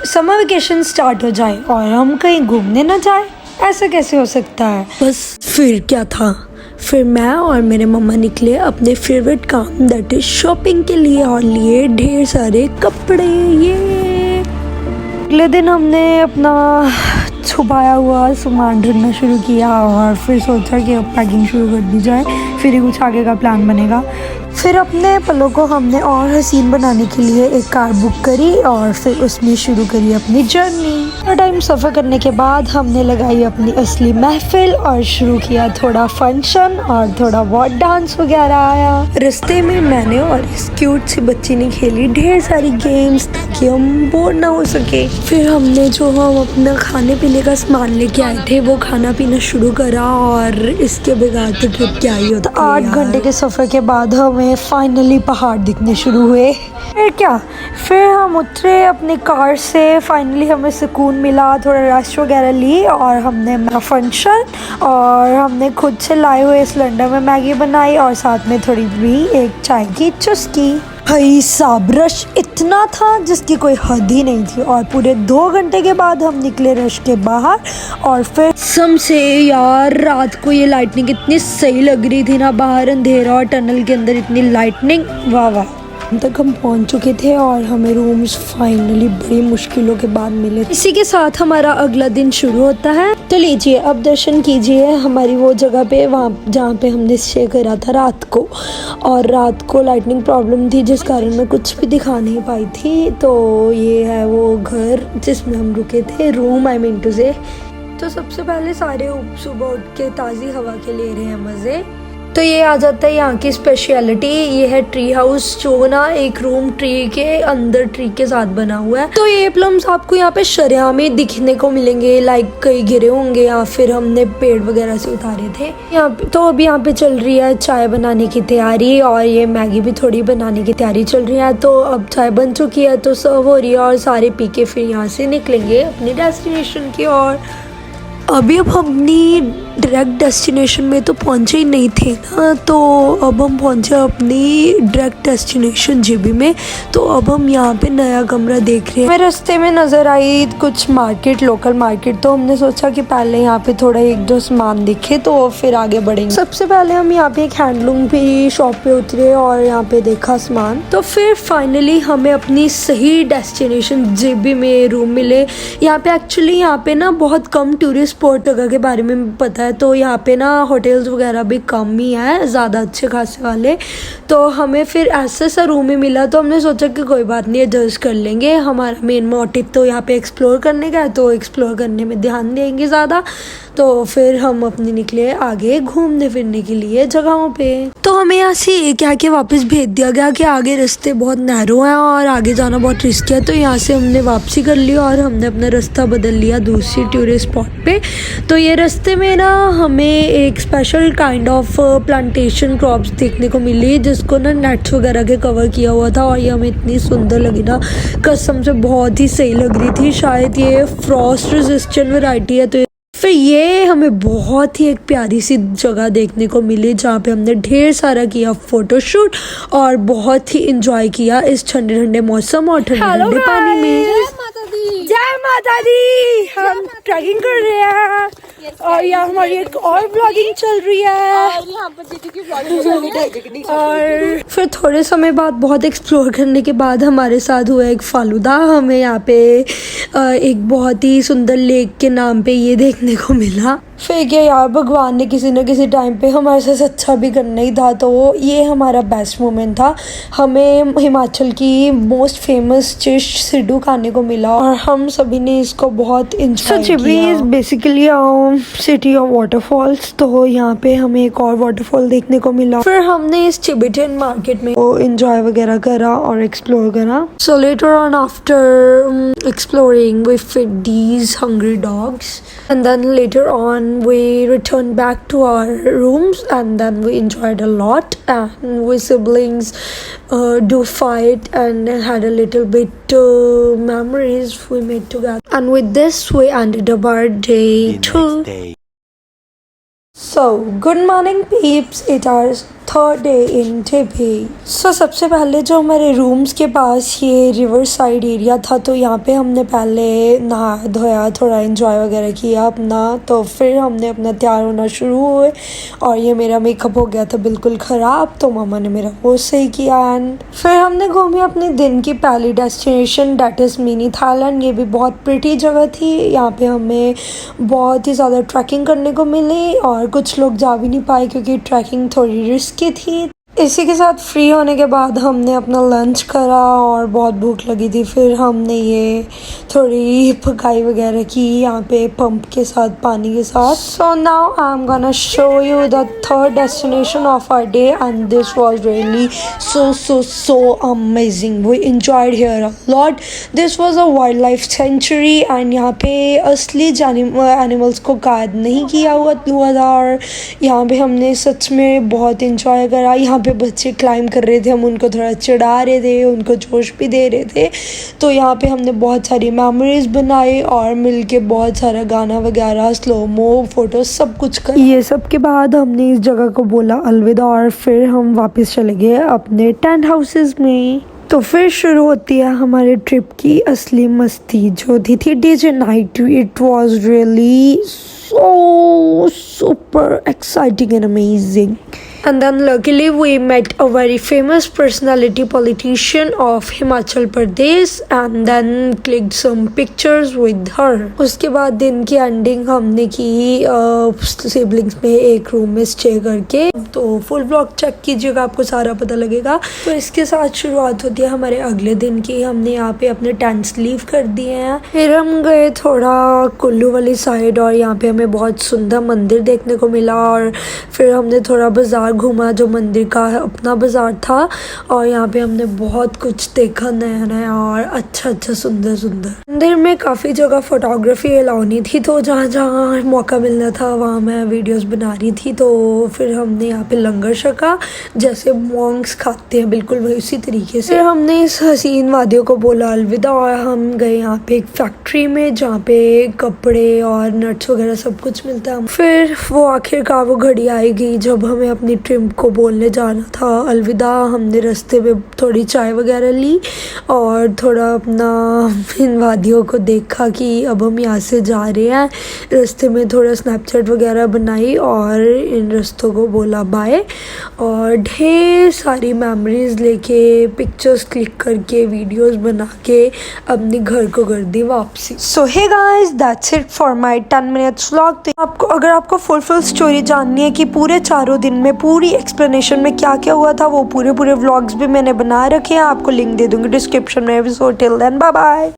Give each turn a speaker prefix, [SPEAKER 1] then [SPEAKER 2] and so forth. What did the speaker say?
[SPEAKER 1] Summer vacation start हो जाए और हम कहीं घूमने ना जाए, ऐसा कैसे हो सकता है। बस फिर क्या था, फिर मैं और मेरे मम्मा निकले अपने फेवरेट काम दैट इज शॉपिंग के लिए और लिए ढेर सारे कपड़े। ये अगले दिन हमने अपना छुपाया हुआ सामान ढूंढना शुरू किया और फिर सोचा कि अब पैकिंग शुरू कर दी जाए, फिर ही कुछ आगे का प्लान बनेगा। फिर अपने पलों को हमने और हसीन बनाने के लिए एक कार बुक करी और फिर उसमें शुरू करी अपनी जर्नी। थोड़ा टाइम सफ़र करने के बाद हमने लगाई अपनी असली महफिल और शुरू किया थोड़ा फंक्शन और थोड़ा बहुत डांस वगैरह आया। रास्ते में मैंने और इस क्यूट सी बच्ची ने खेली ढेर सारी गेम्स ताकि हम बोर ना हो सके। फिर हमने जो हम अपना खाने पीने का सामान लेके आए थे वो खाना पीना शुरू करा और इसके बगैर तो ट्रिप क्या ही होता। 8 घंटे के सफ़र के बाद हमें फाइनली पहाड़ दिखने शुरू हुए। फिर हम उतरे अपनी कार से, फाइनली हमें सुकून मिला, थोड़ा रेस्ट वगैरह ली और हमने फंक्शन और हमने खुद से लाए हुए सिलेंडर में मैगी बनाई और साथ में थोड़ी भी एक चाय की चुस्की। भाई साहब रश इतना था जिसकी कोई हद ही नहीं थी और पूरे 2 घंटे के बाद हम निकले रश के बाहर। और फिर से यार रात को ये लाइटनिंग इतनी सही लग रही थी ना, बाहर अंधेरा और टनल के अंदर इतनी लाइटनिंग, वाह वाह। तक हम पहुंच चुके थे और हमें रूम्स फाइनली बड़ी मुश्किलों के बाद मिले। इसी के साथ हमारा अगला दिन शुरू होता है। तो लीजिए अब दर्शन कीजिए हमारी वो जगह पे, वहाँ जहाँ पे हमने स्टे करा था रात को। और रात को लाइटनिंग प्रॉब्लम थी जिस कारण मैं कुछ भी दिखा नहीं पाई थी। तो ये है वो घर जिसमें हम रुके थे, रूम आई मीन टू से। तो सबसे पहले सारे सुबह उठ के ताज़ी हवा के ले रहे हैं मज़े। तो ये आ जाता है यहाँ की स्पेशलिटी, ये है ट्री हाउस जो ना एक रूम ट्री के अंदर ट्री के साथ बना हुआ है। तो ये प्लम्स आपको यहाँ पे शरिया में दिखने को मिलेंगे, लाइक कई गिरे होंगे या फिर हमने पेड़ वगैरह से उतारे थे यहाँ पे। तो अभी यहाँ पे चल रही है चाय बनाने की तैयारी और ये मैगी भी थोड़ी बनाने की तैयारी चल रही है। तो अब चाय बन चुकी है तो सर्व हो रही है और सारे पी के फिर यहाँ से निकलेंगे अपनी डेस्टिनेशन की ओर। अभी अब अपनी डायरेक्ट डेस्टिनेशन में तो पहुंचे ही नहीं थे ना, तो अब हम पहुंचे अपनी डायरेक्ट डेस्टिनेशन जीबी में। तो अब हम यहाँ पे नया कमरा देख रहे हैं। हमें रास्ते में नज़र आई कुछ मार्केट, लोकल मार्केट, तो हमने सोचा कि पहले यहाँ पे थोड़ा 1-2 सामान दिखे तो फिर आगे बढ़ेंगे। सबसे पहले हम यहाँ पे एक हैंडलूम की शॉप पे उतरे और यहाँ पे देखा सामान। तो फिर फाइनली हमें अपनी सही डेस्टिनेशन जीबी में रूम मिले। यहाँ पे एक्चुअली यहाँ पे ना बहुत कम टूरिस्ट स्पॉट जगह के बारे में पता है, तो यहाँ पे ना होटल्स वगैरह भी कम ही है, ज़्यादा अच्छे खासे वाले। तो हमें फिर ऐसा सा रूम ही मिला तो हमने सोचा कि कोई बात नहीं एडजस्ट कर लेंगे। हमारा मेन मोटिव तो यहाँ पे एक्सप्लोर करने का है, तो एक्सप्लोर करने में ध्यान देंगे ज़्यादा। तो फिर हम अपने निकले आगे घूमने फिरने के लिए जगहों पे। तो हमें यहाँ से ये क्या कि वापस भेज दिया गया कि आगे रास्ते बहुत नैरो हैं और आगे जाना बहुत रिस्की है। तो यहाँ से हमने वापसी कर ली और हमने अपना रास्ता बदल लिया दूसरी टूरिस्ट स्पॉट पे। तो ये रास्ते में ना हमें एक special kind of plantation crops देखने को मिली जिसको ना नेट्स वगैरह के कवर किया हुआ था और ये हमें इतनी सुंदर लगी ना, कसम से बहुत ही सही लग रही थी। शायद ये फ्रॉस्ट रेजिस्टेंट वैरायटी है। तो फिर ये हमें बहुत ही एक प्यारी सी जगह देखने को मिली जहाँ पे हमने ढेर सारा किया फोटोशूट और बहुत ही इंजॉय किया इस ठंडे ठंडे मौसम और ठंडे ठंडे पानी में। जय माता दी। हम ट्रैकिंग कर रहे हैं और यहाँ हमारी एक और ब्लॉगिंग चल रही है और फिर थोड़े समय बाद बहुत एक्सप्लोर करने के बाद हमारे साथ हुआ एक फालूदा। हमें यहाँ पे एक बहुत ही सुंदर लेक के नाम पे ये देखने को मिला। फिर क्या यार, भगवान ने किसी न किसी टाइम पे हमारे साथ अच्छा भी करना ही था, तो ये हमारा बेस्ट मोमेंट था। हमें हिमाचल की मोस्ट फेमस डिश सिड्डू खाने को मिला और हम सभी ने इसको बहुत इंजॉय किया। Chibi is basically city of waterfalls, तो यहाँ पे हमें एक और वाटरफॉल देखने को मिला। फिर हमने इस चिबिटन मार्केट में इंजॉय वगैरह करा और एक्सप्लोर करा। So later on after exploring we fed these hungry dogs and then later on we returned back to our rooms and then we enjoyed a lot and we siblings do fight and had a little bit memories we made together, and with this we ended up our day 2. So good morning peeps, it is third day in Taipei. So सबसे पहले जो हमारे rooms के पास ये river side area था, तो यहाँ पे हमने पहले नहाया धोया, थोड़ा एंजॉय वगैरह किया अपना। तो फिर हमने अपना तैयार होना शुरू हुए और ये मेरा मेकअप हो गया था बिल्कुल ख़राब, तो मामा ने मेरा वो सही किया। एंड फिर हमने घूमी अपने दिन की पहली destination, that is mini Thailand. ये भी बहुत प्रिटी जगह थी, यहाँ पे हमें बहुत ही ज़्यादा ट्रैकिंग करने को मिली और कुछ लोग जा भी नहीं पाए क्योंकि ट्रैकिंग थोड़ी रिस्की थी। इसी के साथ फ्री होने के बाद हमने अपना लंच करा और बहुत भूख लगी थी, फिर हमने ये थोड़ी पकाई वगैरह की यहाँ पे पंप के साथ, पानी के साथ। So now I am gonna show you the third destination of our day and this was really so amazing. We enjoyed here a lot. This was a wildlife sanctuary and यहाँ पे असली animals को कैद नहीं किया हुआ था और यहाँ पे हमने सच में बहुत इंजॉय करा। यहाँ पे बच्चे क्लाइंब कर रहे थे, हम उनको थोड़ा चिढ़ा रहे थे, उनको जोश भी दे रहे थे। तो यहाँ पे हमने बहुत सारी मेमोरीज बनाई और मिलके बहुत सारा गाना वगैरह, स्लोमो, फोटो सब कुछ कर। ये सब के बाद हमने इस जगह को बोला अलविदा और फिर हम वापस चले गए अपने टेंट हाउसेस में। तो फिर शुरू होती है हमारे ट्रिप की असली मस्ती जो थी DJ night. It was really so super exciting and amazing. And then luckily we met a very famous personality politician of Himachal Pradesh and then clicked some pictures with her. उसके बाद दिन की ending हमने की siblings में एक room में stay करके। तो फुल ब्लॉग चेक कीजिएगा, आपको सारा पता लगेगा। तो इसके साथ शुरुआत होती है हमारे अगले दिन की। हमने यहाँ पे अपने टेंट्स लीव कर दिए हैं। फिर हम गए थोड़ा कुल्लू वाली साइड और यहाँ पे हमें बहुत सुंदर मंदिर देखने को मिला और फिर हमने थोड़ा बाजार घूमा जो मंदिर का अपना बाजार था और यहाँ पे हमने बहुत कुछ देखा नया नया और अच्छा सुंदर मंदिर में काफ़ी जगह फोटोग्राफी अलाउ नहीं थी, तो जहाँ जहाँ मौका मिलना था वहाँ मैं वीडियोस बना रही थी। तो फिर हमने यहाँ पे लंगर छका जैसे मॉन्क्स खाते हैं, बिल्कुल वही उसी तरीके से। फिर हमने इस हसीन वादियों को बोला अलविदा और हम गए यहाँ पे एक फैक्ट्री में जहाँ पे कपड़े और नट्स वगैरह सब कुछ मिलता है। फिर वो आखिरकार वो घड़ी आएगी जब हमें अपनी ट्रिप को बोलने जाना था अलविदा। हमने रास्ते में थोड़ी चाय वगैरह ली और थोड़ा अपना इन वादियों को देखा कि अब हम यहाँ से जा रहे हैं। रास्ते में थोड़ा स्नैपचैट वगैरह बनाई और इन रास्तों को बोला बाय और ढेर सारी मेमोरीज लेके पिक्चर्स क्लिक करके वीडियोस बना के अपने घर को कर दी वापसी। So hey guys, that's it for my 10 minutes vlog. अगर आपको फुल स्टोरी जाननी है कि पूरे 4 दिन में पूरी एक्सप्लेनेशन में क्या क्या हुआ था, वो पूरे व्लॉग्स भी मैंने बना रखे हैं। आपको लिंक दे दूंगी डिस्क्रिप्शन में। So till then bye bye.